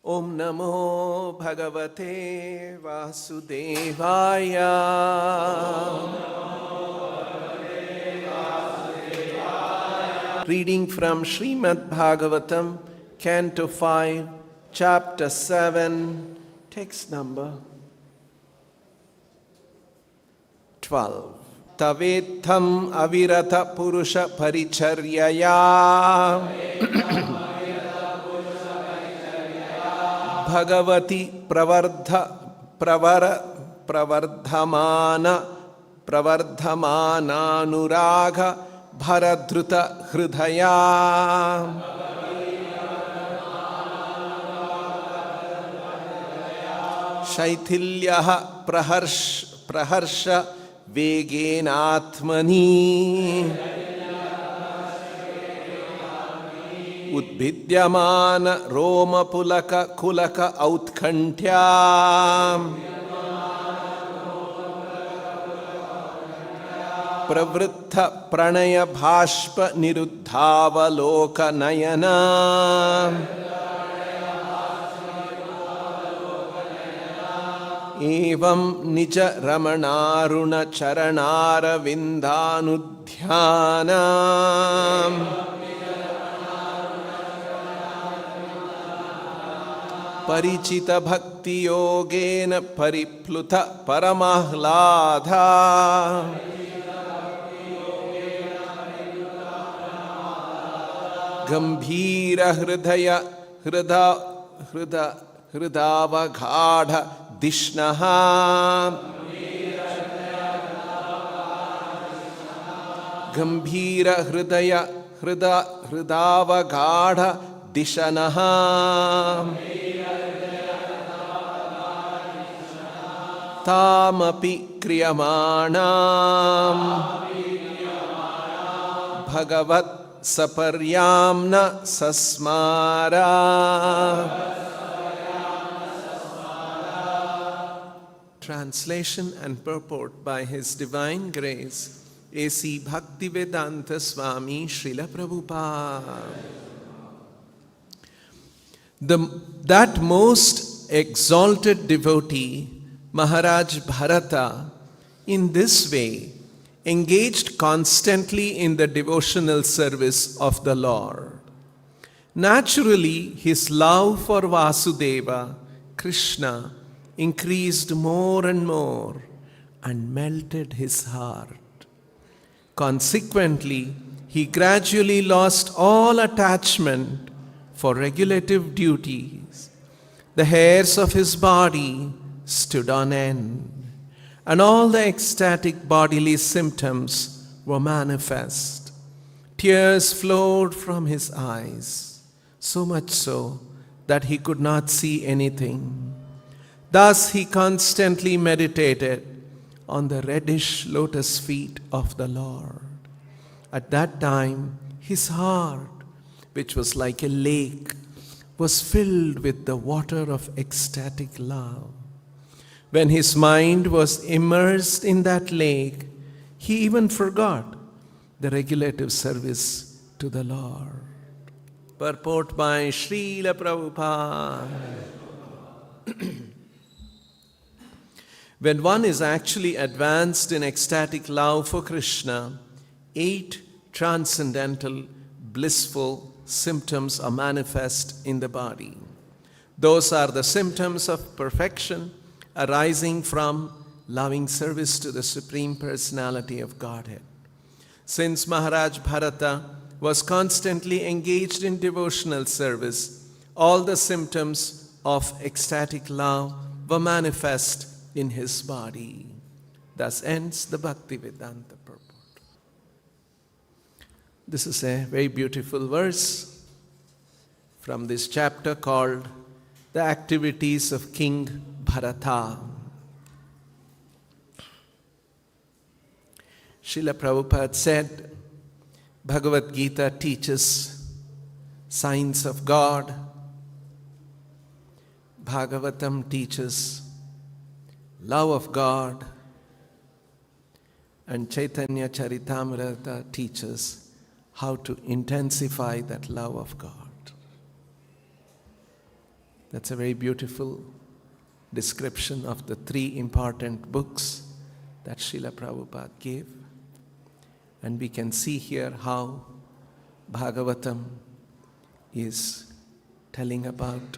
Om Namo Bhagavate Vasudevaya. Reading from Srimad Bhagavatam, Canto 5, Chapter 7, text number 12. Tavetham avirata purusha paricharyaya Bhagavati pravardhamana nuraga bharadruta hridaya shaithilyaha praharsha vegenatmani Udvidyamana Roma Pulaka Kulaka Autkantya Pravrittha Pranaya Bhashpa Niruddhavaloka Nayana Evam Nija Ramanaruna Charanara Vindanudhyana Parichita Bhakti Yogena Paripluta Paramahlada Gambhira Hridaya Hridavaghadha Dishnaha Gambhira Hridaya Hridavaghadha Dishanaha Tamapi kriyamanam Bhagavat saparyamna sasmara. Translation and purport by His Divine Grace, A.C. Bhaktivedanta Swami, Srila Prabhupada. That most exalted devotee, Maharaj Bharata, in this way engaged constantly in the devotional service of the Lord. Naturally, his love for Vasudeva, Krishna, increased more and more and melted his heart. Consequently, he gradually lost all attachment for regulative duties. The hairs of his body stood on end, and all the ecstatic bodily symptoms were manifest. Tears flowed from his eyes, so much so that he could not see anything. Thus he constantly meditated on the reddish lotus feet of the Lord. At that time, his heart, which was like a lake, was filled with the water of ecstatic love. When his mind was immersed in that lake, he even forgot the regulative service to the Lord. Purport by Srila Prabhupada. When one is actually advanced in ecstatic love for Krishna, 8 transcendental, blissful symptoms are manifest in the body. Those are the symptoms of perfection arising from loving service to the Supreme Personality of Godhead. Since Maharaj Bharata was constantly engaged in devotional service, all the symptoms of ecstatic love were manifest in his body. Thus ends the Bhaktivedanta purport. This is a very beautiful verse from this chapter called The Activities of King Bharata. Srila Prabhupada said, Bhagavad Gita teaches signs of God. Bhagavatam teaches love of God. And Chaitanya Charitamrita teaches how to intensify that love of God. That's a very beautiful description of the three important books that Srila Prabhupada gave. And we can see here how Bhagavatam is telling about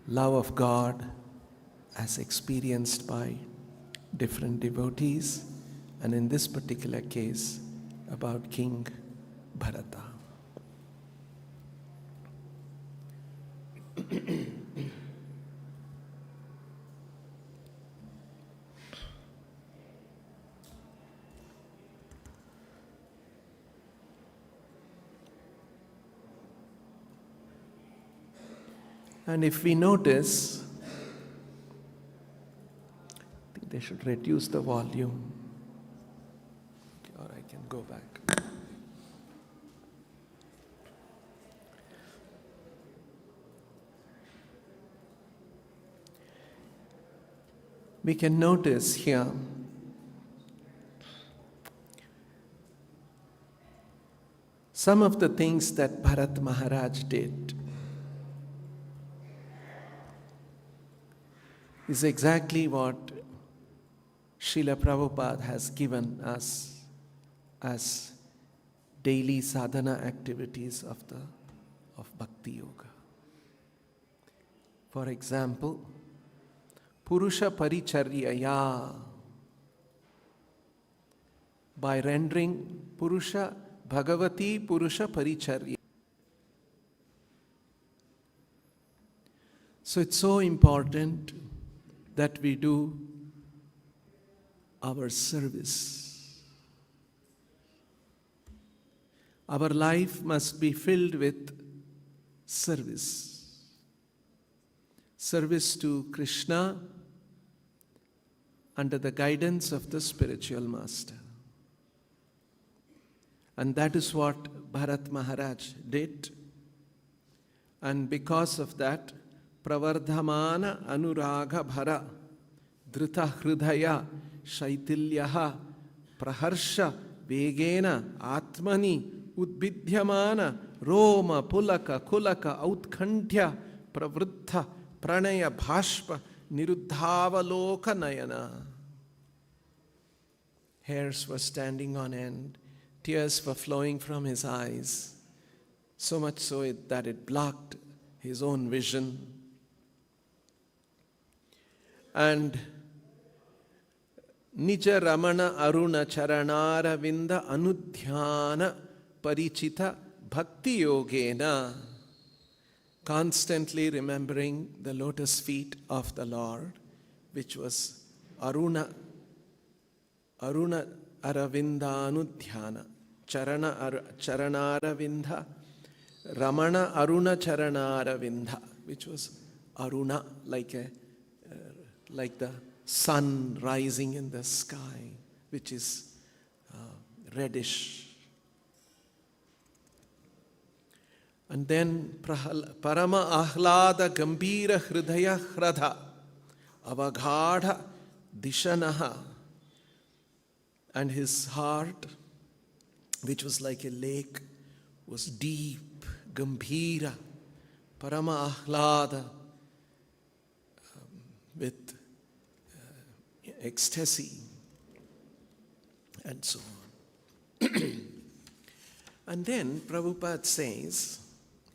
love of God as experienced by different devotees, and in this particular case about King Bharata. And if we notice, I think they should reduce the volume, or I can go back. We can notice here some of the things that Bharat Maharaj did is exactly what Srila Prabhupada has given us as daily sadhana activities of Bhakti Yoga. For example, Purusha Paricharyaya, by rendering Purusha Bhagavati Purusha Paricharya. So it's so important that we do our service. Our life must be filled with service. Service to Krishna under the guidance of the spiritual master. And that is what Bharat Maharaj did. And because of that, Pravardhamana Anuraga Bhara Dhrita Hridaya Shaitilyaha Praharsha Vegena Atmani Udbidhyamana Roma Pulaka Kulaka Autkantya Pravruddha Pranaya Bhashpa Niruddhavaloka Nayana. Hairs were standing on end, tears were flowing from his eyes, so much so that it blocked his own vision. And Nija Ramana Aruna Charanara Vinda Anudhyana Parichita Bhakti Yogena, constantly remembering the lotus feet of the Lord, which was Aruna Aravinda Anudhyana, Charana Aravinda, Ramana Aruna Charana Aravinda, which was Aruna, like the sun rising in the sky, which is reddish. And then Parama Ahlada Gambira Hridaya Hradha Avaghadha Dishanaha, and his heart, which was like a lake, was deep, Gambhira, Parama Ahlada, with ecstasy, and so on. And then Prabhupada says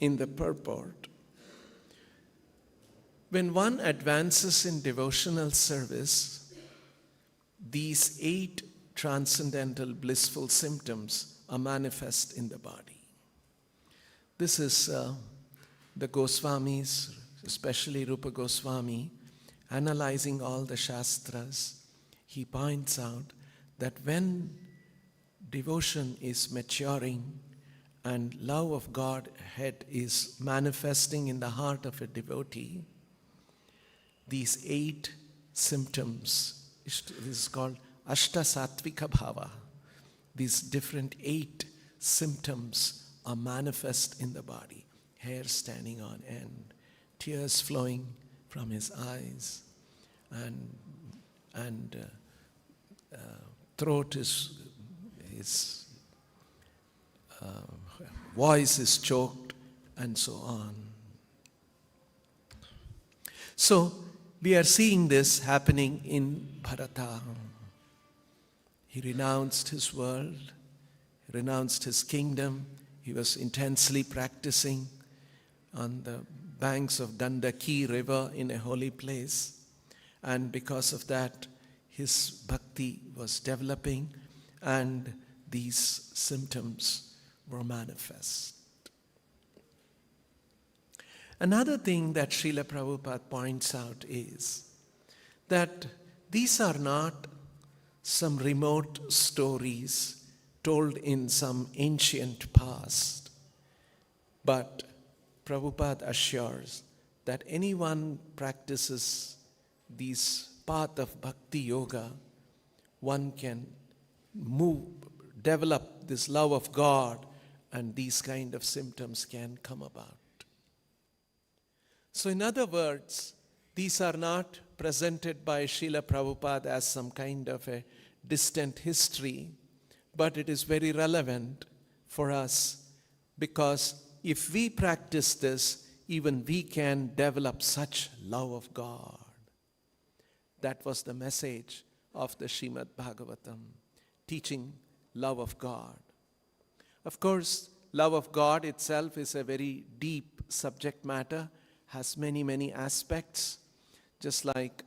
in the purport, when one advances in devotional service, these 8 transcendental blissful symptoms are manifest in the body. This is the Goswamis, especially Rupa Goswami, analyzing all the Shastras. He points out that when devotion is maturing and love of Godhead is manifesting in the heart of a devotee, these 8 symptoms, this is called Ashta Sattvika Bhava. These different 8 symptoms are manifest in the body. Hair standing on end, tears flowing from his eyes, and throat is, his voice is choked, and so on. So we are seeing this happening in Bharata. He renounced his world, renounced his kingdom. He was intensely practicing on the banks of Dandaki river in a holy place. And because of that, his bhakti was developing and these symptoms were manifest. Another thing that Srila Prabhupada points out is that these are not some remote stories told in some ancient past, but Prabhupada assures that anyone practices this path of bhakti yoga, one can develop this love of God, and these kind of symptoms can come about. So in other words, these are not presented by Srila Prabhupada as some kind of a distant history, but it is very relevant for us, because if we practice this, even we can develop such love of God. That was the message of the Srimad Bhagavatam, teaching love of God. Of course, love of God itself is a very deep subject matter, has many, many aspects, just like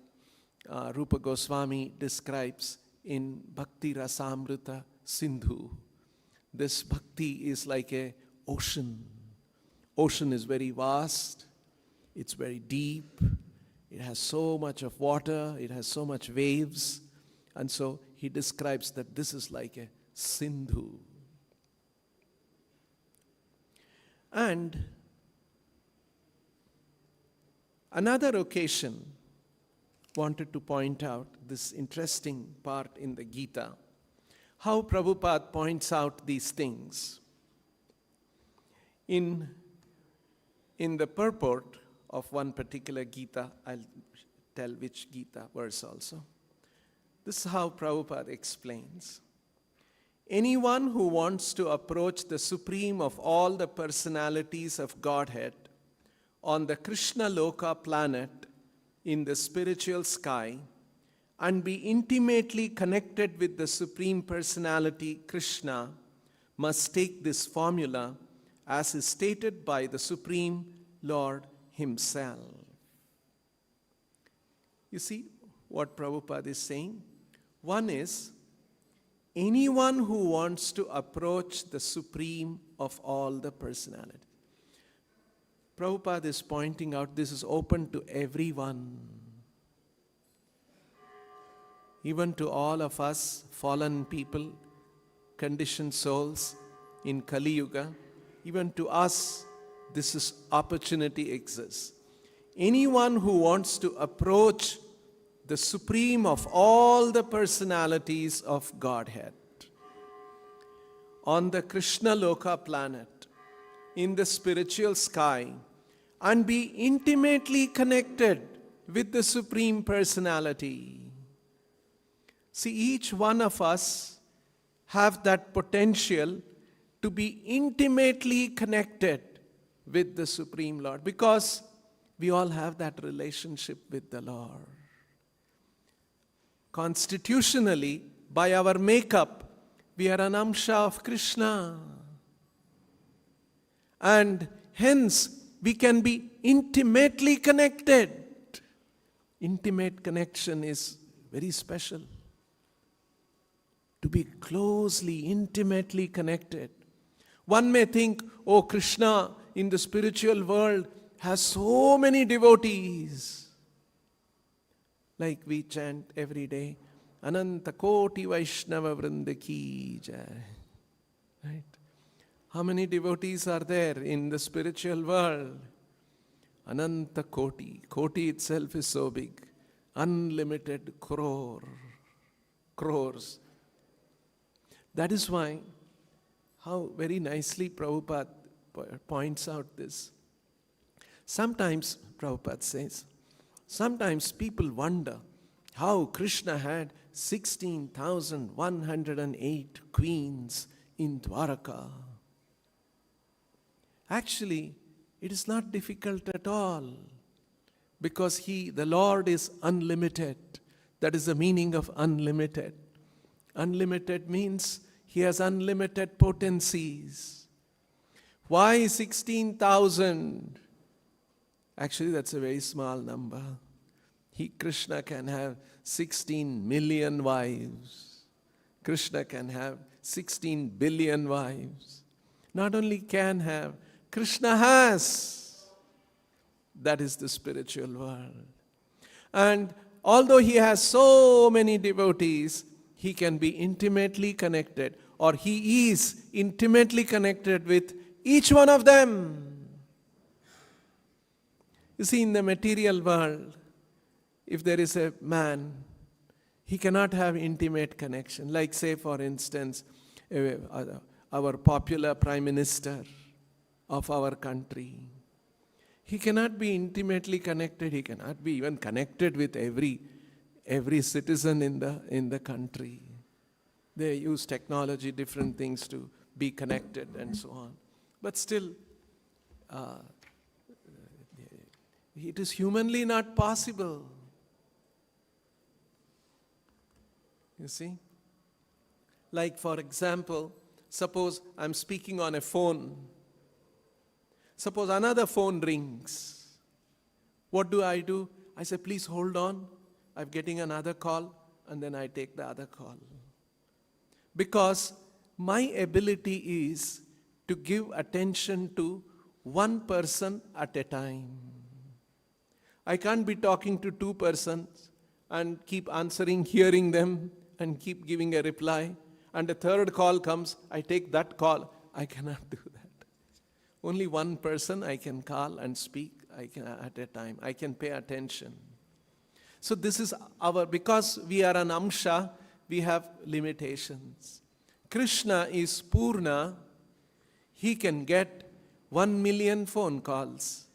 Rupa Goswami describes in Bhakti Rasamrita Sindhu. This bhakti is like a ocean. Ocean is very vast, it's very deep, it has so much of water, it has so much waves, and so he describes that this is like a Sindhu. And another occasion, wanted to point out this interesting part in the Gita, how Prabhupada points out these things. In the purport of one particular Gita, I'll tell which Gita verse also. This is how Prabhupada explains. Anyone who wants to approach the supreme of all the personalities of Godhead on the Krishna Loka planet in the spiritual sky and be intimately connected with the Supreme Personality Krishna must take this formula as is stated by the Supreme Lord Himself. You see what Prabhupada is saying? One is, anyone who wants to approach the Supreme of all the personality. Prabhupada is pointing out this is open to everyone. Even to all of us, fallen people, conditioned souls in Kali Yuga, even to us, this opportunity exists. Anyone who wants to approach the supreme of all the personalities of Godhead on the Krishna Loka planet, in the spiritual sky, and be intimately connected with the Supreme Personality. See, each one of us have that potential to be intimately connected with the Supreme Lord, because we all have that relationship with the Lord. Constitutionally, by our makeup, we are an amsha of Krishna. And hence, we can be intimately connected. Intimate connection is very special. To be closely, intimately connected. One may think, oh, Krishna in the spiritual world has so many devotees. Like we chant every day, Ananta Koti Vaishnava Vrinda Ki Jai. Right? How many devotees are there in the spiritual world? Ananta Koti. Koti itself is so big. Unlimited crores. That is why, how very nicely Prabhupada points out this. Sometimes, Prabhupada says, sometimes people wonder how Krishna had 16,108 queens in Dwaraka. Actually, it is not difficult at all Because the Lord is unlimited. That is the meaning of unlimited. Unlimited means He has unlimited potencies. Why 16,000? Actually, that's a very small number. Krishna can have 16 million wives. Krishna can have 16 billion wives. Not only can have, Krishna has. That is the spiritual world. And although He has so many devotees, He can be intimately connected, or He is intimately connected with each one of them. You see, in the material world, if there is a man, he cannot have intimate connection. Like, say, for instance, our popular Prime Minister of our country. He cannot be intimately connected. He cannot be even connected with every citizen in the country. They use technology, different things to be connected and so on. But still, it is humanly not possible. You see? Like, for example, suppose I'm speaking on a phone. Suppose another phone rings. What do? I say, please hold on. I'm getting another call, and then I take the other call. Because my ability is to give attention to one person at a time. I can't be talking to two persons and keep answering, hearing them, and keep giving a reply. And a third call comes, I take that call. I cannot do that. Only one person I can call and speak at a time. I can pay attention. So this is because we are an amsha, we have limitations. Krishna is Purna. He can get 1 million phone calls.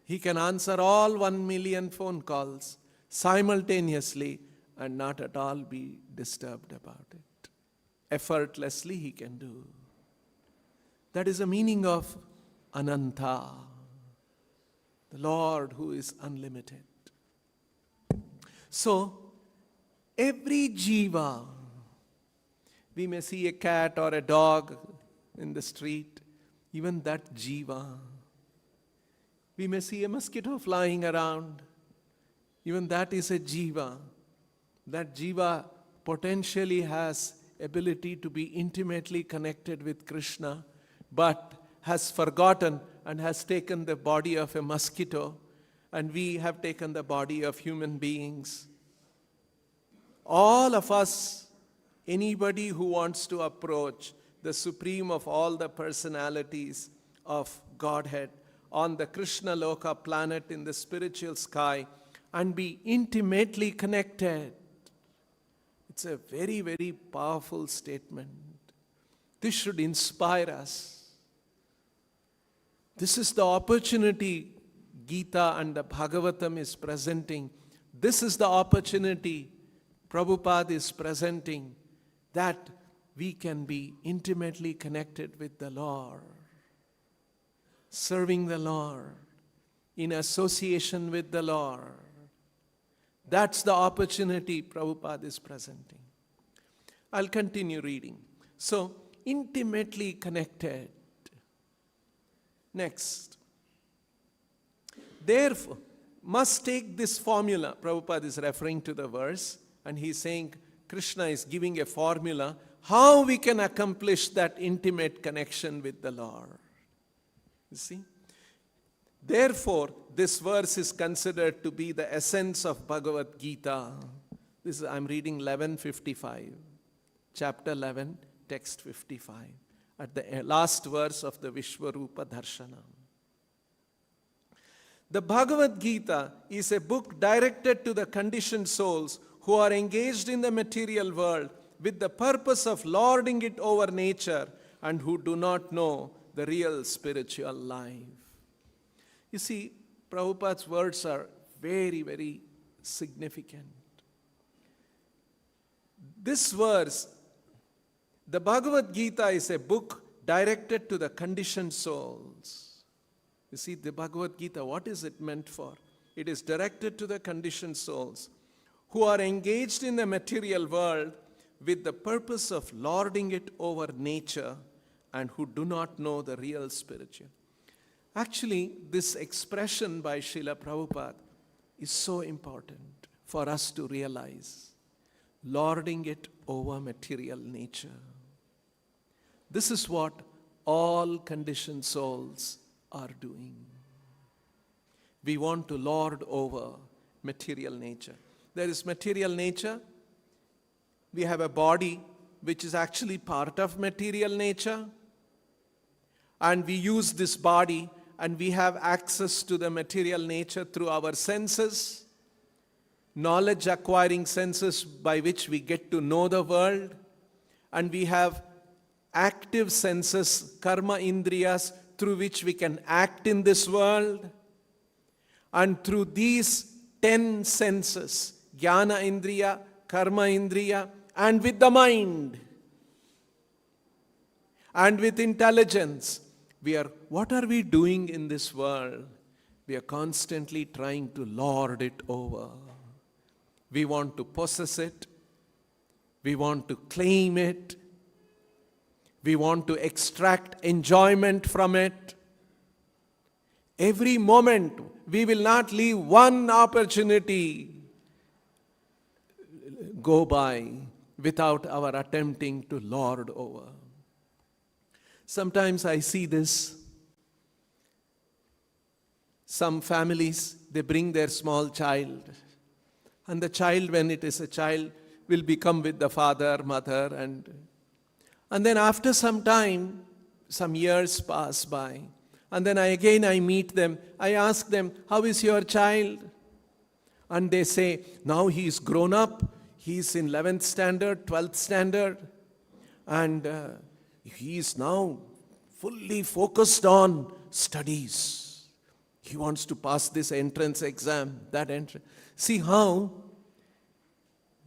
He can answer all 1 million phone calls simultaneously and not at all be disturbed about it. Effortlessly He can do. That is the meaning of Ananta, the Lord who is unlimited. So, every jiva, we may see a cat or a dog in the street, even that jiva. We may see a mosquito flying around, even that is a jiva. That jiva potentially has ability to be intimately connected with Krishna, but has forgotten and has taken the body of a mosquito, and we have taken the body of human beings. All of us, anybody who wants to approach the supreme of all the personalities of Godhead on the Krishna Loka planet in the spiritual sky and be intimately connected. It's a very, very powerful statement. This should inspire us. This is the opportunity Gita and the Bhagavatam is presenting. This is the opportunity Prabhupada is presenting, that we can be intimately connected with the Lord, serving the Lord, in association with the Lord. That's the opportunity Prabhupada is presenting. I'll continue reading. So, intimately connected. Next. Therefore, must take this formula. Prabhupada is referring to the verse, and he's saying Krishna is giving a formula how we can accomplish that intimate connection with the Lord. You see? Therefore, this verse is considered to be the essence of Bhagavad Gita. I'm reading 11:55, chapter 11, text 55, at the last verse of the Vishwarupa Darshanam. The Bhagavad Gita is a book directed to the conditioned souls who are engaged in the material world with the purpose of lording it over nature and who do not know the real spiritual life. You see, Prabhupada's words are very, very significant. This verse, the Bhagavad Gita is a book directed to the conditioned souls. You see, the Bhagavad Gita, what is it meant for? It is directed to the conditioned souls who are engaged in the material world with the purpose of lording it over nature and who do not know the real spiritual. Actually, this expression by Srila Prabhupada is so important for us to realize. Lording it over material nature. This is what all conditioned souls are doing. We want to lord over material nature. There is material nature. We have a body which is actually part of material nature. And we use this body and we have access to the material nature through our senses, knowledge acquiring senses by which we get to know the world. And we have active senses, karma indriyas, through which we can act in this world. And through these 10 senses, jnana indriya, karma indriya, and with the mind, and with intelligence, what are we doing in this world? We are constantly trying to lord it over. We want to possess it. We want to claim it. We want to extract enjoyment from it. Every moment, we will not leave one opportunity go by without our attempting to lord over. Sometimes I see this. Some families, they bring their small child. And the child, when it is a child, will become with the father, mother, and then after some time, some years pass by. And then I meet them. I ask them, how is your child? And they say, now he is grown up. He is in 11th standard, 12th standard. And he is now fully focused on studies. He wants to pass this entrance exam, that entrance. See how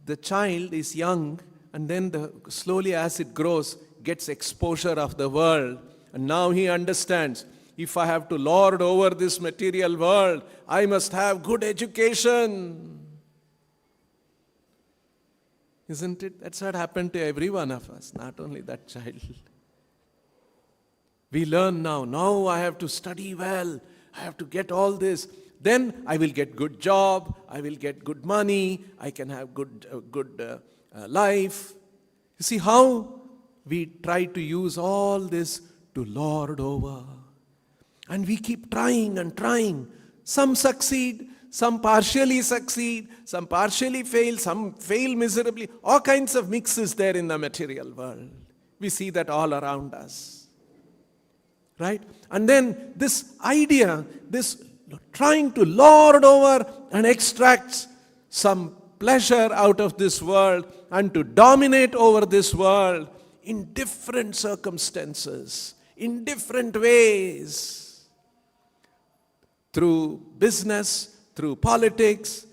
the child is young, and then slowly as it grows, gets exposure of the world. And now he understands, if I have to lord over this material world, I must have good education. Isn't it? That's what happened to every one of us, not only that child. We learn now I have to study well, I have to get all this. Then I will get good job, I will get good money, I can have good life. You see how we try to use all this to lord over. And we keep trying and trying. Some succeed, some partially succeed, some partially fail, some fail miserably. All kinds of mixes there in the material world. We see that all around us. Right? And then this idea, this trying to lord over and extract some pleasure out of this world and to dominate over this world in different circumstances, in different ways, through business, through politics,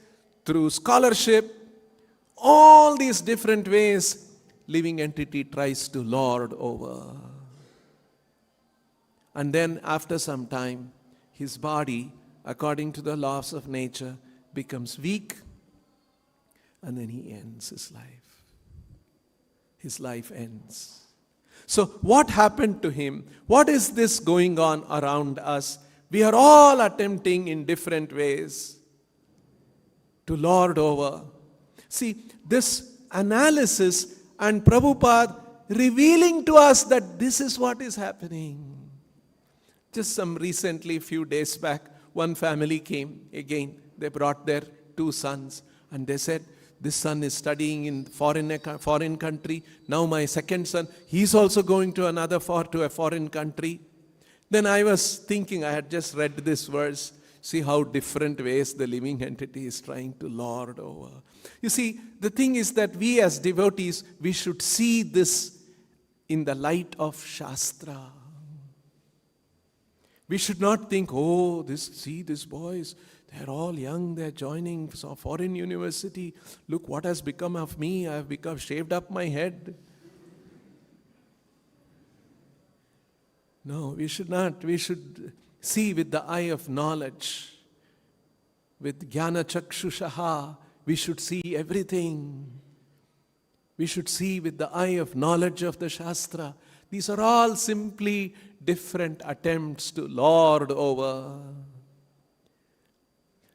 through scholarship, all these different ways, living entity tries to lord over. And then after some time, his body, according to the laws of nature, becomes weak, and then he ends his life. His life ends. So what happened to him? What is this going on around us? We are all attempting in different ways to lord over. See, this analysis and Prabhupada revealing to us that this is what is happening. Just recently, few days back, one family came again. They brought their 2 sons and they said, this son is studying in foreign country. Now my second son, he's also going to a foreign country. Then I was thinking, I had just read this verse. See how different ways the living entity is trying to lord over. You see, the thing is that we as devotees, we should see this in the light of Shastra. We should not think, these boys, they're all young, they're joining some foreign university. Look what has become of me, I have shaved up my head. No, we should not. We should see with the eye of knowledge. with Jnana Chakshushaha, we should see everything. We should see with the eye of knowledge of the Shastra. These are all simply different attempts to lord over.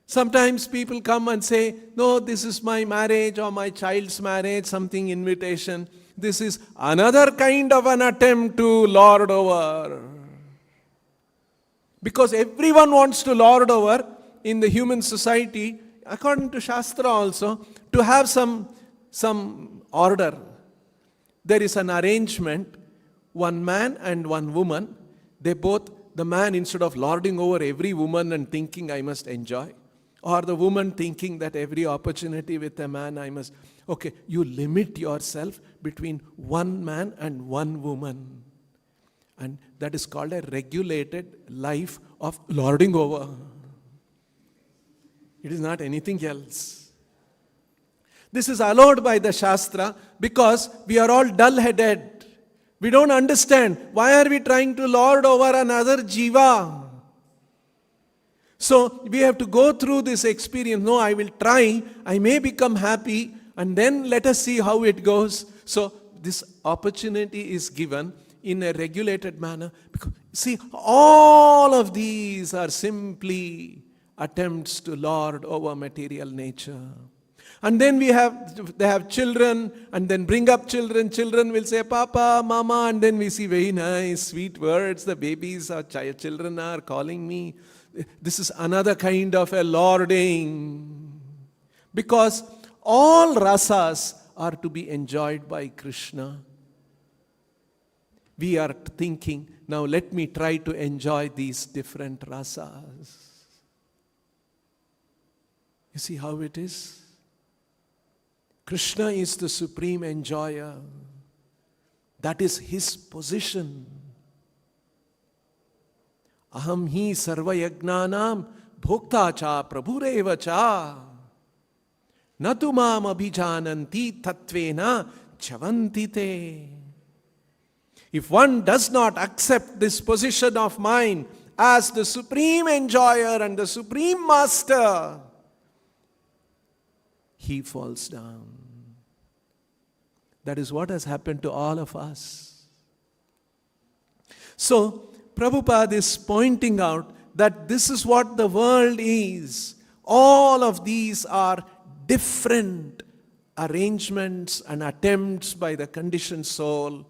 Sometimes people come and say, no, this is my marriage or my child's marriage, something invitation. This is another kind of an attempt to lord over. Because everyone wants to lord over in the human society, according to Shastra also, to have some order. There is an arrangement, one man and one woman, the man instead of lording over every woman and thinking I must enjoy, or the woman thinking that every opportunity with a man I must, okay, you limit yourself between one man and one woman. And that is called a regulated life of lording over. It is not anything else. This is allowed by the Shastra because we are all dull-headed. We don't understand. Why are we trying to lord over another jiva? So we have to go through this experience. No, I will try. I may become happy and then let us see how it goes. So this opportunity is given in a regulated manner. Because, see, all of these are simply attempts to lord over material nature. And then they have children, and then bring up children. Children will say, Papa, Mama, and then we see very nice, sweet words. The babies or children are calling me. This is another kind of a lording. Because all rasas are to be enjoyed by Krishna. We are thinking, now let me try to enjoy these different rasas. You see how it is? Krishna is the supreme enjoyer. That is his position. Aham hi sarva yagnanam bhokta cha prabhureva cha natu mam abhijananti tattvena chavanti te. If one does not accept this position of mine as the supreme enjoyer and the supreme master, he falls down. That is what has happened to all of us. So, Prabhupada is pointing out that this is what the world is. All of these are different arrangements and attempts by the conditioned soul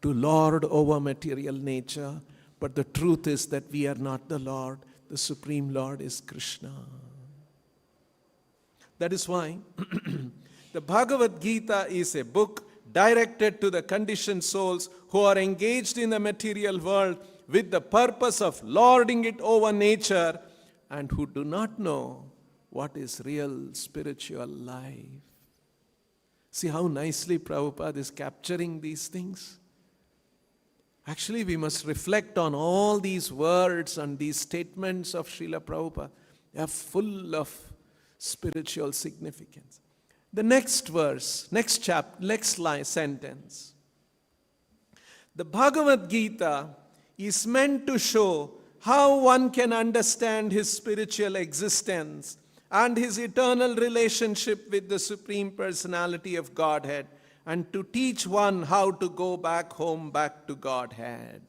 to lord over material nature. But the truth is that we are not the Lord. The Supreme Lord is Krishna. That is why the Bhagavad Gita is a book directed to the conditioned souls who are engaged in the material world with the purpose of lording it over nature and who do not know what is real spiritual life. See how nicely Prabhupada is capturing these things? Actually, we must reflect on all these words and these statements of Srila Prabhupada. They are full of spiritual significance. The next verse, next chapter, next line, sentence. The Bhagavad Gita is meant to show how one can understand his spiritual existence and his eternal relationship with the Supreme Personality of Godhead, and to teach one how to go back home, back to Godhead.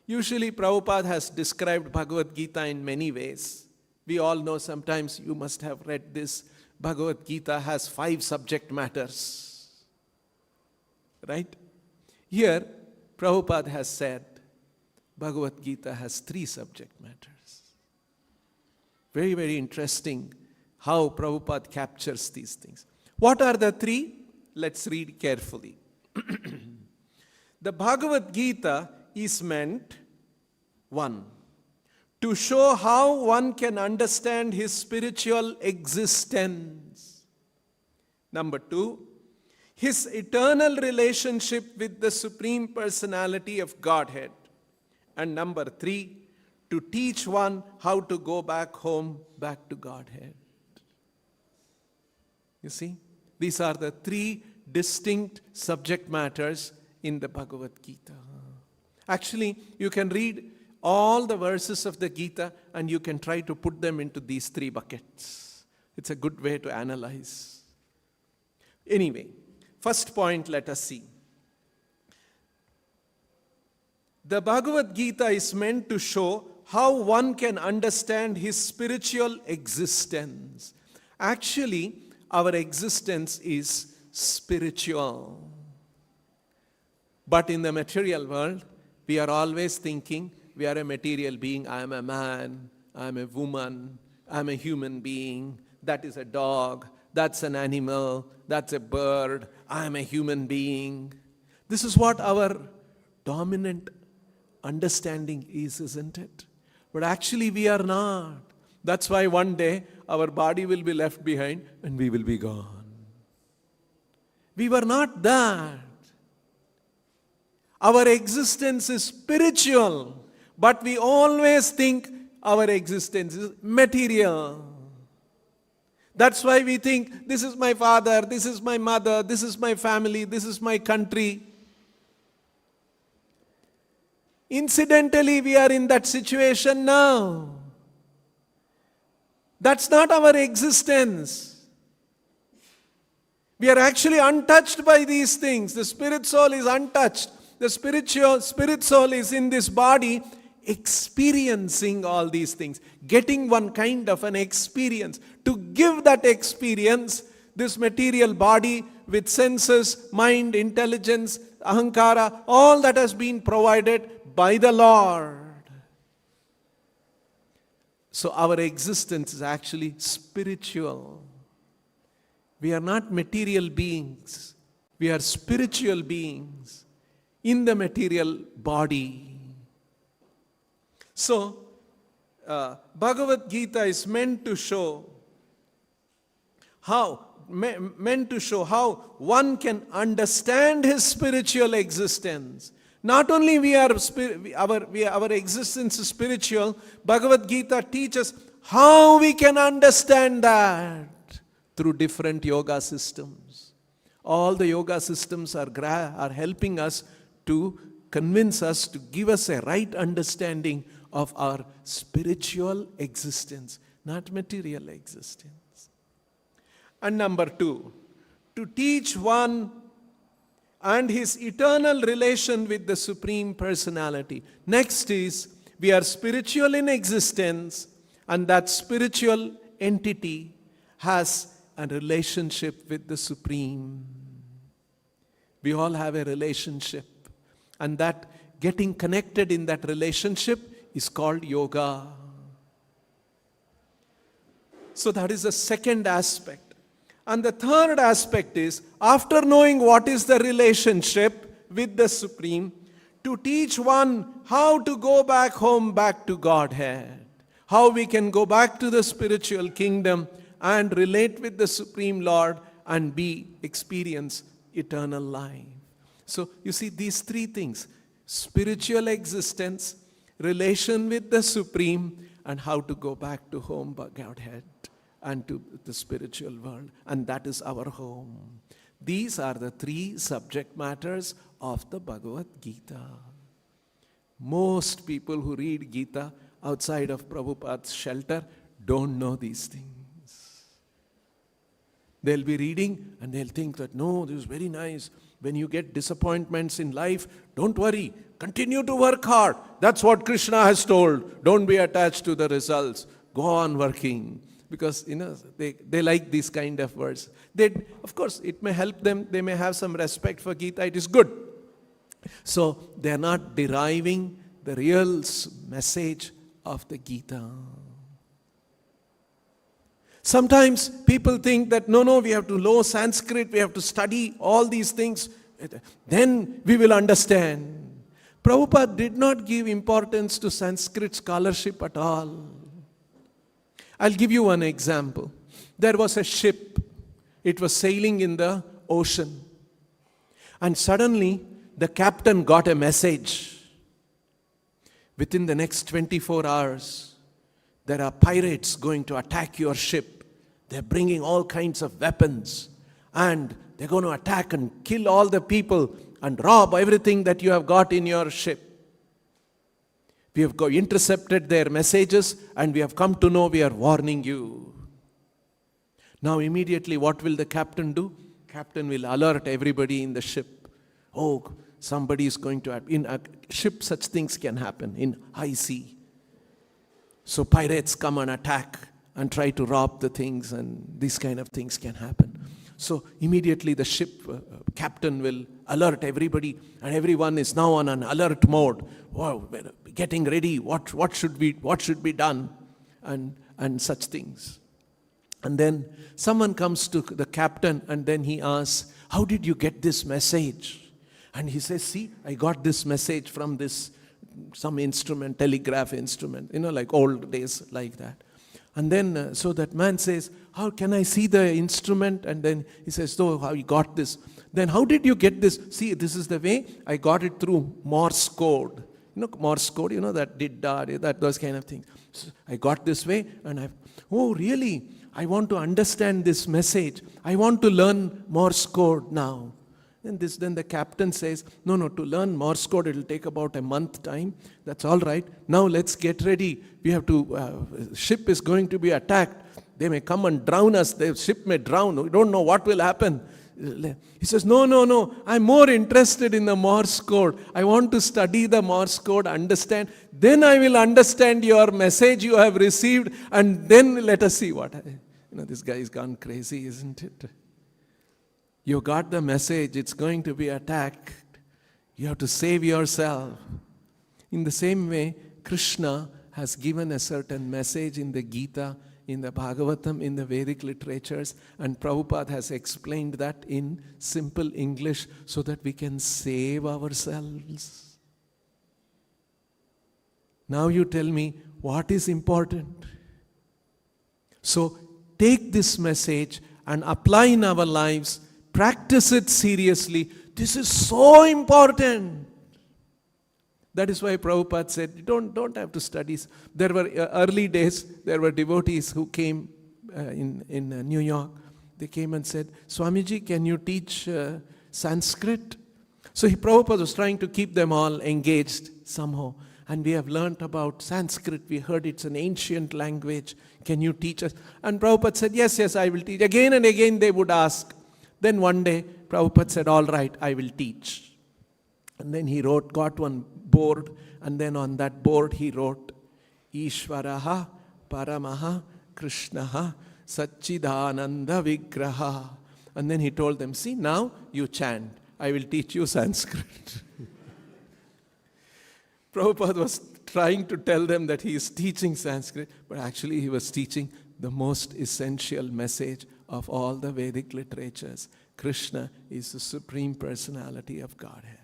Usually Prabhupada has described Bhagavad Gita in many ways. We all know, sometimes you must have read this, Bhagavad Gita has 5 subject matters. Right? Here, Prabhupada has said, Bhagavad Gita has 3 subject matters. Very, very interesting how Prabhupada captures these things. What are the 3? Let's read carefully. The Bhagavad Gita is meant, 1, to show how one can understand his spiritual existence. Number 2, his eternal relationship with the Supreme Personality of Godhead. And number 3, to teach one how to go back home, back to Godhead. You see, these are the 3 distinct subject matters in the Bhagavad Gita. Actually, you can read all the verses of the Gita and you can try to put them into these three buckets. It's a good way to analyze. Anyway, first point, let us see. The Bhagavad Gita is meant to show how one can understand his spiritual existence. Actually, our existence is spiritual. But in the material world, we are always thinking we are a material being. I am a man, I am a woman, I am a human being, that is a dog, that's an animal, that's a bird, I am a human being. This is what our dominant understanding is, isn't it? But actually we are not. That's why one day our body will be left behind and we will be gone. We were not that. Our existence is spiritual, but we always think our existence is material. That's why we think, this is my father, this is my mother, this is my family, this is my country. Incidentally, we are in that situation now. That's not our existence. We are actually untouched by these things. The spirit soul is untouched. The spirit soul is in this body experiencing all these things, getting one kind of an experience. To give that experience, this material body with senses, mind, intelligence, ahankara, all that has been provided by the Lord. So our existence is actually spiritual. We are not material beings. We are spiritual beings in the material body. So, Bhagavad Gita is meant to show how one can understand his spiritual existence. Not only our existence is spiritual, Bhagavad Gita teaches how we can understand that through different yoga systems. All the yoga systems are helping us to convince us, to give us a right understanding of our spiritual existence, not material existence. And number 2, to teach one and his eternal relation with the Supreme Personality. Next is, we are spiritual in existence, and that spiritual entity has a relationship with the Supreme. We all have a relationship, and that getting connected in that relationship is called yoga. So that is the second aspect. And the third aspect is, after knowing what is the relationship with the Supreme, to teach one how to go back home, back to Godhead. How we can go back to the spiritual kingdom and relate with the Supreme Lord and experience eternal life. So you see these three things: spiritual existence, relation with the Supreme, and how to go back to home, Godhead, and to the spiritual world. And that is our home. These are the three subject matters of the Bhagavad Gita. Most people who read Gita outside of Prabhupada's shelter don't know these things. They'll be reading and they'll think that, no, this is very nice. When you get disappointments in life, don't worry. Continue to work hard. That's what Krishna has told. Don't be attached to the results. Go on working. Because, they like these kind of words. Of course, it may help them. They may have some respect for Gita. It is good. So, they are not deriving the real message of the Gita. Sometimes people think that, no, we have to know Sanskrit, we have to study all these things, then we will understand. Prabhupada did not give importance to Sanskrit scholarship at all. I'll give you one example. There was a ship. It was sailing in the ocean. And suddenly, the captain got a message. Within the next 24 hours, there are pirates going to attack your ship. They're bringing all kinds of weapons. And they're going to attack and kill all the people and rob everything that you have got in your ship. We have intercepted their messages and we have come to know we are warning you. Now immediately what will the captain do? Captain will alert everybody in the ship. Oh, somebody is going to happen. In a ship such things can happen in high sea. So pirates come and attack and try to rob the things, and these kind of things can happen. So immediately the ship captain will alert everybody, and everyone is now on an alert mode. Wow, we're getting ready. What should be done, and such things. And then someone comes to the captain, and then he asks, "How did you get this message?" And he says, "See, I got this message from some instrument, telegraph instrument, like old days like that." And then, so that man says, "How can I see the instrument?" And then he says, "So how you got this?" Then, "How did you get this?" "See, this is the way. I got it through Morse code." Morse code, that did that, those kind of things. So I got this way, and "Oh, really? I want to understand this message. I want to learn Morse code now." Then the captain says, No, to learn Morse code, it will take about a month time. That's all right. Now let's get ready. We have to, ship is going to be attacked. They may come and drown us. The ship may drown. We don't know what will happen. He says, No, I'm more interested in the Morse code. I want to study the Morse code, understand. Then I will understand your message you have received, and then let us see what. This guy is gone crazy, isn't it? You got the message, it's going to be attacked. You have to save yourself. In the same way, Krishna has given a certain message in the Gita, in the Bhagavatam, in the Vedic literatures, and Prabhupada has explained that in simple English so that we can save ourselves. Now you tell me what is important. So take this message and apply in our lives. Practice it seriously. This is so important. That is why Prabhupada said, you don't have to study. There were early days, there were devotees who came in New York. They came and said, "Swamiji, can you teach Sanskrit?" So Prabhupada was trying to keep them all engaged somehow. And we have learnt about Sanskrit. We heard it's an ancient language. Can you teach us? And Prabhupada said, yes, I will teach. Again and again they would ask. Then one day, Prabhupada said, all right, I will teach. And then he got one board, and then on that board he wrote, Ishvaraha Paramaha Krishnaha Satchidananda Vigraha. And then he told them, see, now you chant. I will teach you Sanskrit. Prabhupada was trying to tell them that he is teaching Sanskrit, but actually he was teaching the most essential message of all the Vedic literatures. Krishna is the Supreme Personality of Godhead.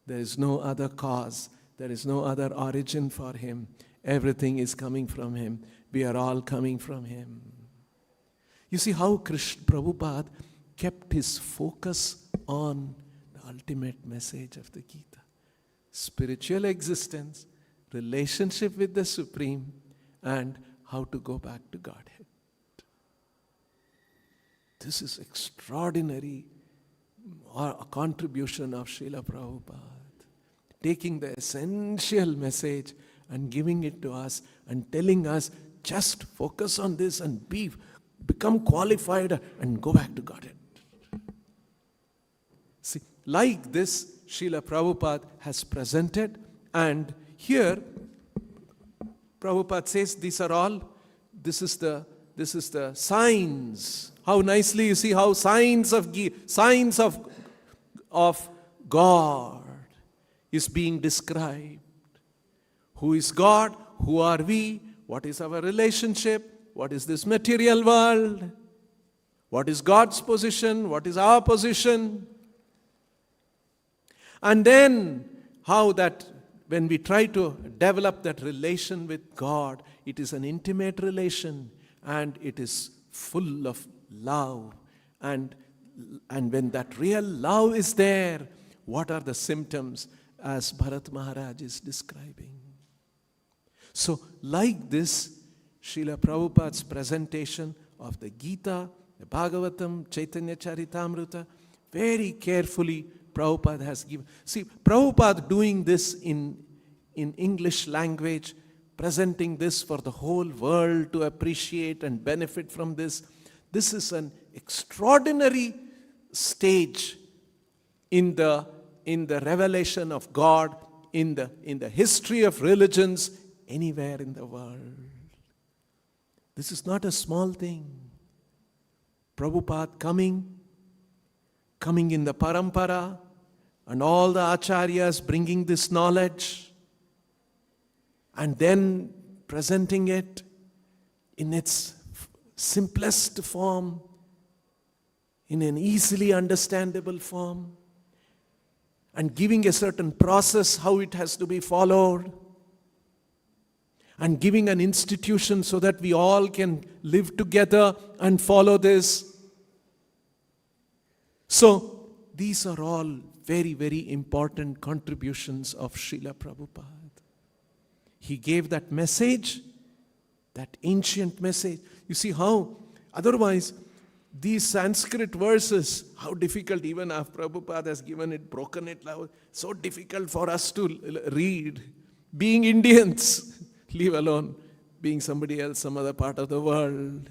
There is no other cause. There is no other origin for him. Everything is coming from him. We are all coming from him. You see how Prabhupada kept his focus on the ultimate message of the Gita. Spiritual existence, relationship with the Supreme, and how to go back to Godhead. This is extraordinary contribution of Srila Prabhupada. Taking the essential message and giving it to us and telling us, just focus on this and become qualified and go back to Godhead. See, like this, Srila Prabhupada has presented, and here Prabhupada says this is the signs. How nicely you see how signs of God is being described. Who is God? Who are we? What is our relationship? What is this material world? What is God's position? What is our position? And then how that when we try to develop that relation with God, it is an intimate relation and it is full of love. And when that real love is there, what are the symptoms as Bharat Maharaj is describing? So like this, Srila Prabhupada's presentation of the Gita, the Bhagavatam, Chaitanya Charitamrita, very carefully Prabhupada has given. See, Prabhupada doing this in in English language, presenting this for the whole world to appreciate and benefit from this. This is an extraordinary stage in the revelation of God, in the history of religions anywhere in the world. This is not a small thing. Prabhupada coming in the parampara, and all the acharyas bringing this knowledge, and then presenting it in its simplest form, in an easily understandable form, and giving a certain process how it has to be followed, and giving an institution so that we all can live together and follow this. So these are all very, very important contributions of Srila Prabhupada. He gave that message, that ancient message. You see how, otherwise, these Sanskrit verses, how difficult, even after Prabhupada has given it, broken it, so difficult for us to read. Being Indians, leave alone being somebody else, some other part of the world.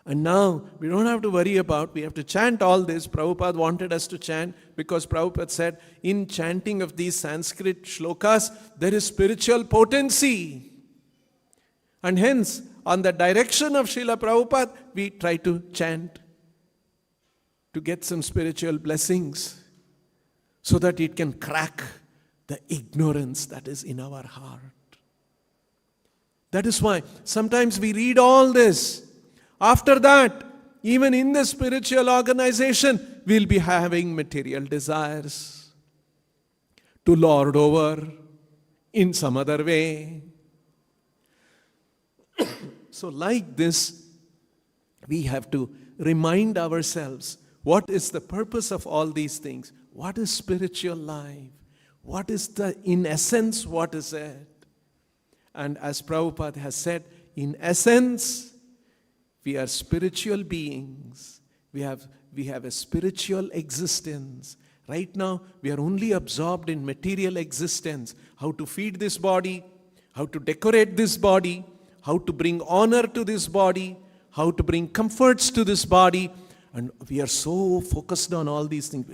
And now, we don't have to worry about, we have to chant all this. Prabhupada wanted us to chant because Prabhupada said, in chanting of these Sanskrit shlokas, there is spiritual potency. And hence, on the direction of Srila Prabhupada, we try to chant to get some spiritual blessings so that it can crack the ignorance that is in our heart. That is why sometimes we read all this. After that, even in the spiritual organization, we'll be having material desires to lord over in some other way. So like this, we have to remind ourselves, what is the purpose of all these things? What is spiritual life? What is in essence, what is it? And as Prabhupada has said, in essence, we are spiritual beings. We have a spiritual existence. Right now, we are only absorbed in material existence. How to feed this body, how to decorate this body, how to bring honor to this body, how to bring comforts to this body. And we are so focused on all these things.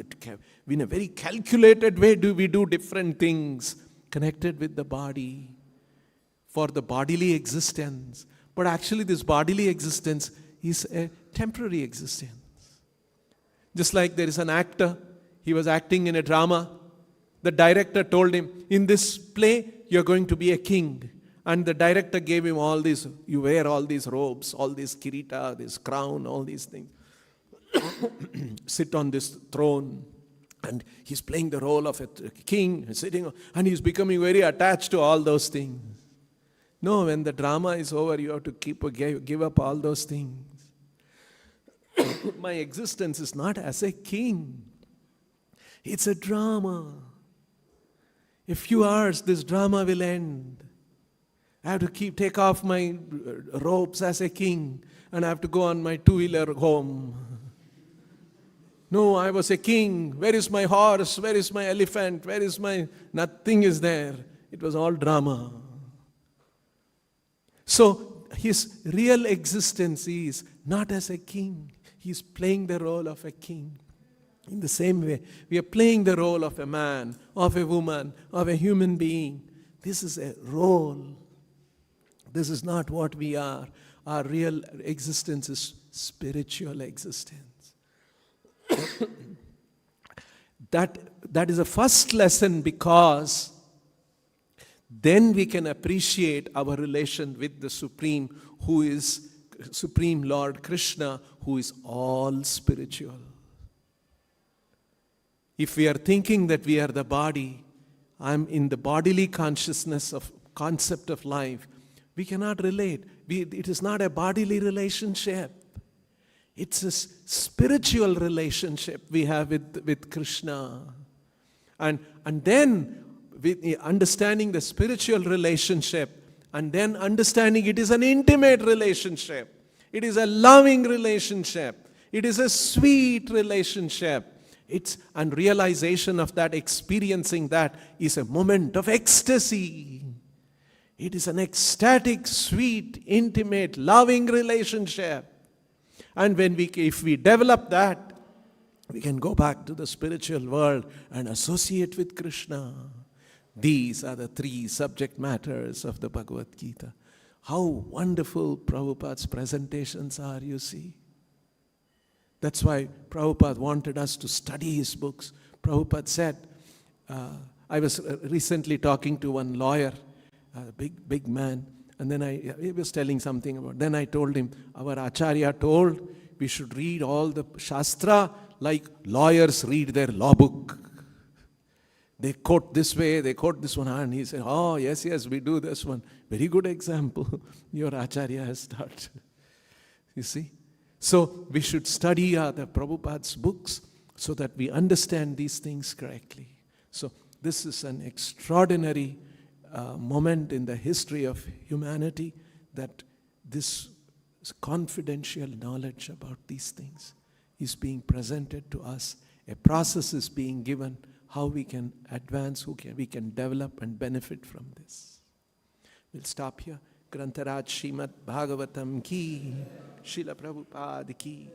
In a very calculated way, we do different things connected with the body for the bodily existence. But actually, this bodily existence is a temporary existence. Just like there is an actor, he was acting in a drama. The director told him, in this play, you're going to be a king. And the director gave him all these, you wear all these robes, all these kirita, this crown, all these things. Sit on this throne. And he's playing the role of a king, sitting, and he's becoming very attached to all those things. No, when the drama is over, you have to give up all those things. My existence is not as a king. It's a drama. A few hours, this drama will end. I have to take off my robes as a king, and I have to go on my two-wheeler home. No, I was a king. Where is my horse? Where is my elephant? Where is my... Nothing is there. It was all drama. So his real existence is not as a king. He's playing the role of a king. In the same way, we are playing the role of a man, of a woman, of a human being. This is a role. This is not what we are. Our real existence is spiritual existence. That is a first lesson, because then we can appreciate our relation with the Supreme, who is Supreme Lord Krishna, who is all spiritual. If we are thinking that we are the body, I'm in the bodily consciousness of concept of life, we cannot relate. It is not a bodily relationship. It's a spiritual relationship we have with Krishna. And then, with understanding the spiritual relationship, and then understanding it is an intimate relationship. It is a loving relationship. It is a sweet relationship. And realization of that, experiencing that, is a moment of ecstasy. It is an ecstatic, sweet, intimate, loving relationship. And if we develop that, we can go back to the spiritual world and associate with Krishna. These are the 3 subject matters of the Bhagavad Gita. How wonderful Prabhupada's presentations are, you see. That's why Prabhupada wanted us to study his books. Prabhupada said, I was recently talking to one lawyer, a big man, and then he was telling something about, then I told him, our Acharya told we should read all the Shastra like lawyers read their law book. They quote this way, they quote this one, and he said, oh, yes, we do this one. Very good example your Acharya has taught. You see? So we should study the Prabhupada's books so that we understand these things correctly. So this is an extraordinary moment in the history of humanity, that this confidential knowledge about these things is being presented to us. A process is being given, how we can advance, we can develop and benefit from this. We'll stop here. Grantaraj Srimad Bhagavatam ki, Srila Prabhupada ki.